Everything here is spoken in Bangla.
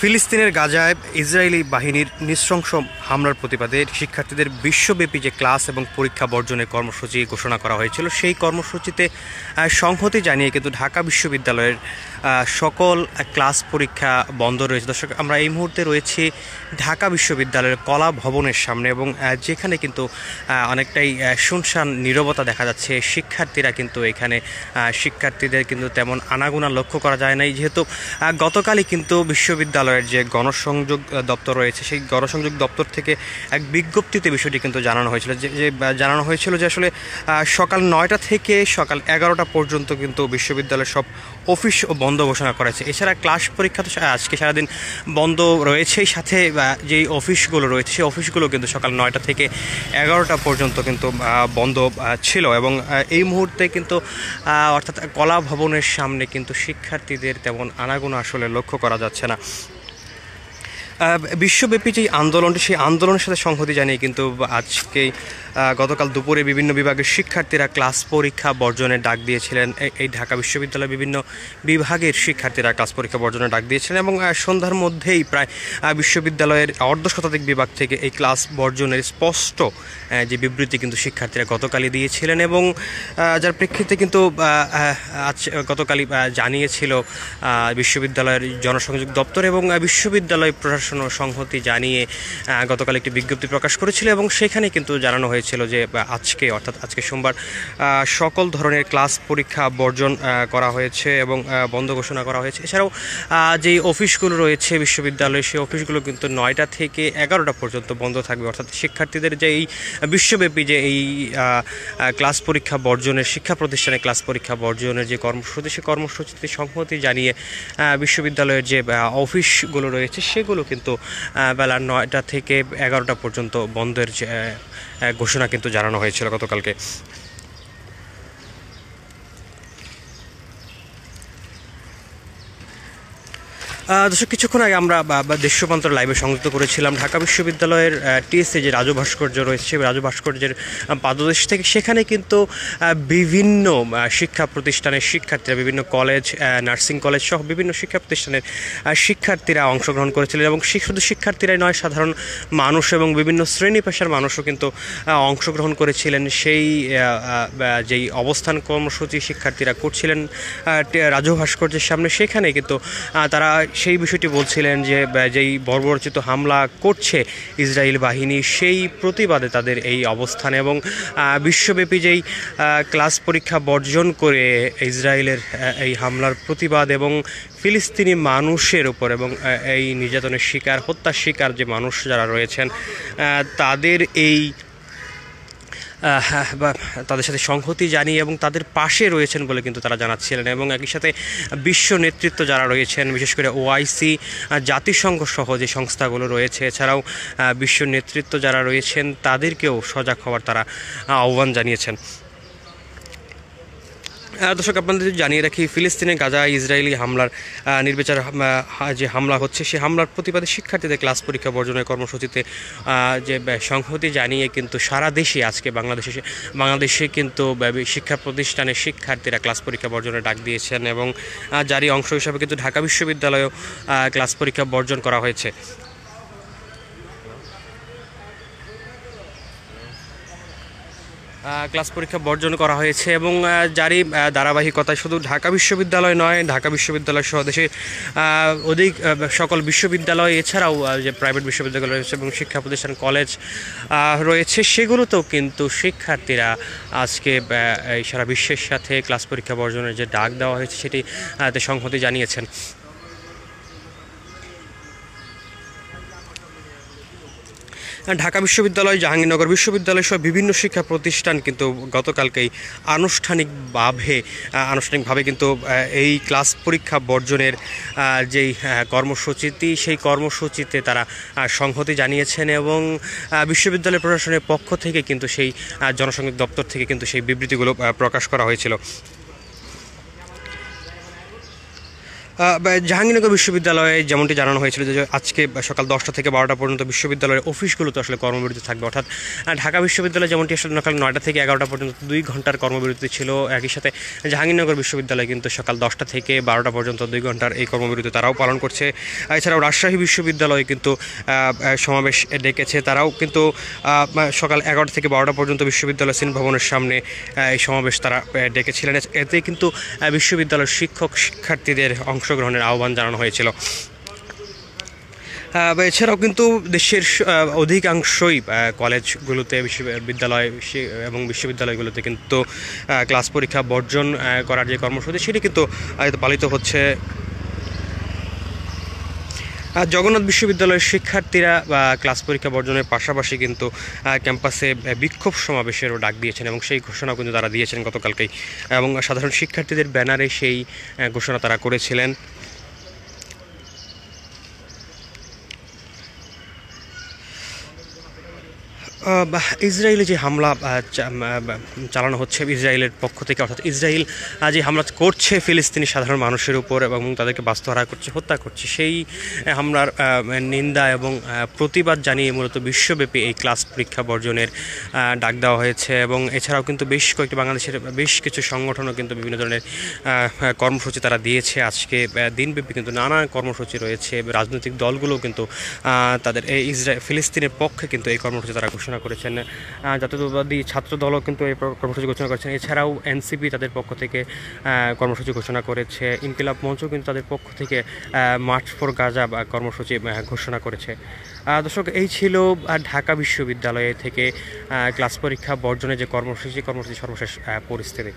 ফিলিস্তিনের গাজায় ইসরায়েলি বাহিনীর নৃশংস হামলার প্রতিবাদে শিক্ষার্থীদের বিশ্বব্যাপী যে ক্লাস এবং পরীক্ষা বর্জনের কর্মসূচি ঘোষণা করা হয়েছিল, সেই কর্মসূচিতে সংহতি জানিয়ে কিন্তু ঢাকা বিশ্ববিদ্যালয়ের সকল ক্লাস পরীক্ষা বন্ধ রয়েছে। দর্শক, আমরা এই মুহূর্তে রয়েছি ঢাকা বিশ্ববিদ্যালয়ের কলা ভবনের সামনে এবং যেখানে কিন্তু অনেকটাই শুনশান নীরবতা দেখা যাচ্ছে। শিক্ষার্থীরা কিন্তু এখানে শিক্ষার্থীদের কিন্তু তেমন আনাগোনা লক্ষ্য করা যায় নাই, যেহেতু গতকালই কিন্তু বিশ্ববিদ্যালয়ের যে গণসংযোগ দপ্তর রয়েছে, সেই গণসংযোগ দপ্তর থেকে এক বিজ্ঞপ্তিতে বিষয়টি কিন্তু জানানো হয়েছিল যে আসলে সকাল 9টা থেকে সকাল 11টা পর্যন্ত কিন্তু বিশ্ববিদ্যালয়ের সব অফিস বন্ধ ঘোষণা করেছে। এছাড়া ক্লাস পরীক্ষা তো আজকে সারাদিন বন্ধ রয়েছেই, সাথে যেই অফিসগুলো রয়েছে সেই অফিসগুলো কিন্তু সকাল 9টা থেকে 11টা পর্যন্ত কিন্তু বন্ধ ছিল। এবং এই মুহূর্তে কিন্তু অর্থাৎ কলা ভবনের সামনে কিন্তু শিক্ষার্থীদের তেমন আনাগোনা আসলে লক্ষ্য করা যাচ্ছে না। বিশ্বব্যাপী যে আন্দোলনটি, সেই আন্দোলনের সাথে সংহতি জানিয়ে কিন্তু আজকেই গতকাল দুপুরে বিভিন্ন বিভাগের শিক্ষার্থীরা ক্লাস পরীক্ষা বর্জনের ডাক দিয়েছিলেন। এই ঢাকা বিশ্ববিদ্যালয়ের বিভিন্ন বিভাগের শিক্ষার্থীরা ক্লাস পরীক্ষা বর্জনের ডাক দিয়েছিলেন এবং সন্ধ্যার মধ্যেই প্রায় বিশ্ববিদ্যালয়ের অর্ধশতাধিক বিভাগ থেকে এই ক্লাস বর্জনের স্পষ্ট যে বিবৃতি কিন্তু শিক্ষার্থীরা গতকালই দিয়েছিলেন এবং যার প্রেক্ষিতে কিন্তু গতকালই জানিয়েছিল বিশ্ববিদ্যালয়ের জনসংযোগ দপ্তর এবং বিশ্ববিদ্যালয় প্রশাসন সংহতি জানিয়ে গতকাল একটি বিজ্ঞপ্তি প্রকাশ করেছিল এবং সেখানে কিন্তু জানানো হয়েছিল যে আজকে সোমবার সকল ধরনের ক্লাস পরীক্ষা বর্জন করা হয়েছে এবং বন্ধ ঘোষণা করা হয়েছে। এছাড়াও যেই অফিসগুলো রয়েছে বিশ্ববিদ্যালয়ে, সেই অফিসগুলো কিন্তু 9টা থেকে 11টা পর্যন্ত বন্ধ থাকবে। অর্থাৎ শিক্ষার্থীদের যে এই বিশ্বব্যাপী যে এই ক্লাস পরীক্ষা বর্জনের, শিক্ষা প্রতিষ্ঠানে ক্লাস পরীক্ষা বর্জনের যে কর্মসূচি, সেই কর্মসূচিতে সংহতি জানিয়ে বিশ্ববিদ্যালয়ের যে অফিসগুলো রয়েছে সেগুলো কিন্তু বেলা 9টা থেকে 11টা পর্যন্ত বন্ধের ঘোষণা কিন্তু জানানো হয়েছিল গতকালকে। দর্শক, কিছুক্ষণ আগে আমরা দেশ রূপান্তর লাইভে সংযুক্ত করেছিলাম ঢাকা বিশ্ববিদ্যালয়ের টিএসসি যে রাজু ভাস্কর্য রয়েছে, সেই রাজু ভাস্কর্যের পাদদেশ থেকে। সেখানে কিন্তু বিভিন্ন শিক্ষা প্রতিষ্ঠানের শিক্ষার্থীরা, বিভিন্ন কলেজ, নার্সিং কলেজ সহ বিভিন্ন শিক্ষা প্রতিষ্ঠানের শিক্ষার্থীরা অংশগ্রহণ করেছিলেন এবং শুধু শিক্ষার্থীরাই নয়, সাধারণ মানুষ এবং বিভিন্ন শ্রেণী পেশার মানুষও কিন্তু অংশগ্রহণ করেছিলেন। সেই যেই অবস্থান কর্মসূচি শিক্ষার্থীরা করছিলেন রাজু ভাস্কর্যের সামনে, সেখানে কিন্তু তারা সেই বিষয়টি বলছিলেন যে যেই বর্বরোচিত হামলা করছে ইসরায়েল বাহিনী, সেই প্রতিবাদে তাদের এই অবস্থান এবং বিশ্বব্যাপী যেই ক্লাস পরীক্ষা বর্জন করে ইসরায়েলের এই হামলার প্রতিবাদ এবং ফিলিস্তিনি মানুষের উপর এবং এই নির্যাতনের শিকার, হত্যার শিকার যে মানুষ যারা রয়েছেন তাদের এই তাদের সাথে সংহতি জানিয়ে এবং তাদের পাশে রয়েছেন বলে কিন্তু তারা জানাচ্ছিলেন। এবং একই সাথে বিশ্ব নেতৃত্ব যারা রয়েছেন, বিশেষ করে ওআইসি, জাতিসংঘ সহ যে সংস্থাগুলো রয়েছে, এছাড়াও বিশ্ব নেতৃত্ব যারা রয়েছেন তাদেরকেও সজাগ হওয়ার তারা আহ্বান জানিয়েছেন। দর্শক, আপনাদের জানিয়ে রাখি, ফিলিস্তিনের গাজায় ইসরায়েলি হামলার নির্বিচার যে হামলা হচ্ছে, সেই হামলার প্রতিবাদে শিক্ষার্থীদের ক্লাস পরীক্ষা বর্জনের কর্মসূচিতে যে সংহতি জানিয়ে কিন্তু সারা দেশে আজকে বাংলাদেশে কিন্তু শিক্ষা প্রতিষ্ঠানের শিক্ষার্থীরা ক্লাস পরীক্ষা বর্জনের ডাক দিয়েছেন এবং যারই অংশ হিসাবে কিন্তু ঢাকা বিশ্ববিদ্যালয়েও ক্লাস পরীক্ষা বর্জন করা হয়েছে। ক্লাস পরীক্ষা বর্জন করা হয়েছে এবং যারই ধারাবাহিকতায় শুধু ঢাকা বিশ্ববিদ্যালয় নয়, ঢাকা বিশ্ববিদ্যালয় সহ দেশে অধিক সকল বিশ্ববিদ্যালয়, এছাড়াও যে প্রাইভেট বিশ্ববিদ্যালয় রয়েছে এবং শিক্ষা প্রতিষ্ঠান কলেজ রয়েছে, সেগুলোতেও কিন্তু শিক্ষার্থীরা আজকে এই সারা বিশ্বের সাথে ক্লাস পরীক্ষা বর্জনের যে ডাক দেওয়া হয়েছে সেটি সংহতি জানিয়েছেন। ঢাকা বিশ্ববিদ্যালয়, জাহাঙ্গীরনগর বিশ্ববিদ্যালয় সহ বিভিন্ন শিক্ষা প্রতিষ্ঠান কিন্তু গতকালকেই আনুষ্ঠানিকভাবে কিন্তু এই ক্লাস পরীক্ষা বর্জনের যেই কর্মসূচিটি, সেই কর্মসূচিতে তারা সংহতি জানিয়েছেন এবং বিশ্ববিদ্যালয় প্রশাসনের পক্ষ থেকে কিন্তু সেই জনসংযোগ দপ্তর থেকে কিন্তু সেই বিবৃতিগুলো প্রকাশ করা হয়েছিল। জাহাঙ্গীরনগর বিশ্ববিদ্যালয়ে যেমনটি জানানো হয়েছিল যে আজকে সকাল 10টা থেকে 12টা পর্যন্ত বিশ্ববিদ্যালয়ের অফিসগুলোতে আসলে কর্মবিরতি থাকবে, অর্থাৎ ঢাকা বিশ্ববিদ্যালয়ে যেমনটি আসলে সকাল 9টা থেকে 11টা পর্যন্ত 2 ঘন্টার কর্মবিরতি ছিল, একই সাথে জাহাঙ্গীরনগর বিশ্ববিদ্যালয় কিন্তু সকাল 10টা থেকে 12টা পর্যন্ত 2 ঘন্টার এই কর্মবিরতি তারাও পালন করছে। এছাড়াও রাজশাহী বিশ্ববিদ্যালয় কিন্তু সমাবেশ ডেকেছে, তারাও কিন্তু সকাল 11টা থেকে 12টা পর্যন্ত বিশ্ববিদ্যালয় সিনেট ভবনের সামনে এই সমাবেশ তারা ডেকেছিলেন। এতে কিন্তু বিশ্ববিদ্যালয়ের শিক্ষক শিক্ষার্থীদের অংশগ্রহণের আহ্বান জানানো হয়েছিল। এছাড়াও কিন্তু দেশের অধিকাংশই কলেজগুলোতে বিশ্ববিদ্যালয় এবং বিশ্ববিদ্যালয়গুলোতে কিন্তু ক্লাস পরীক্ষা বর্জন করার যে কর্মসূচি সেটি কিন্তু পালিত হচ্ছে। জগন্নাথ বিশ্ববিদ্যালয়ের শিক্ষার্থীরা ক্লাস পরীক্ষা বর্জনের পাশাপাশি কিন্তু ক্যাম্পাসে বিক্ষোভ সমাবেশেরও ডাক দিয়েছেন এবং সেই ঘোষণাও কিন্তু তারা দিয়েছেন গতকালকেই, এবং সাধারণ শিক্ষার্থীদের ব্যানারে সেই ঘোষণা তারা করেছিলেন। ইসরায়েলে যে হামলা চালানো হচ্ছে ইসরায়েলের পক্ষ থেকে, অর্থাৎ ইসরায়েল যে হামলা করছে ফিলিস্তিনি সাধারণ মানুষের উপর এবং তাদেরকে বাস্তুহারা করছে, হত্যা করছে, সেই হামলার নিন্দা এবং প্রতিবাদ জানিয়ে মূলত বিশ্বব্যাপী এই ক্লাস পরীক্ষা বর্জনের ডাক দেওয়া হয়েছে। এবং এছাড়াও কিন্তু বেশ কয়েকটি বাংলাদেশের বেশ কিছু সংগঠনও কিন্তু বিভিন্ন ধরনের কর্মসূচি তারা দিয়েছে। আজকে দিনব্যাপী কিন্তু নানা কর্মসূচি রয়েছে, রাজনৈতিক দলগুলোও কিন্তু তাদের এই ফিলিস্তিনের পক্ষে কিন্তু এই কর্মসূচি তারা ঘোষণা করেছেন। জাতীয়তাবাদী ছাত্র দলও কিন্তু এই কর্মসূচি ঘোষণা করেছেন। এছাড়াও এনসিপি তাদের পক্ষ থেকে কর্মসূচি ঘোষণা করেছে। ইনকিলাব মঞ্চ কিন্তু তাদের পক্ষ থেকে মার্চ ফর গাজা কর্মসূচি ঘোষণা করেছে। দর্শক, এই ছিল ঢাকা বিশ্ববিদ্যালয় থেকে ক্লাস পরীক্ষা বর্জনের যে কর্মসূচি সর্বশেষ পরিস্থিতি।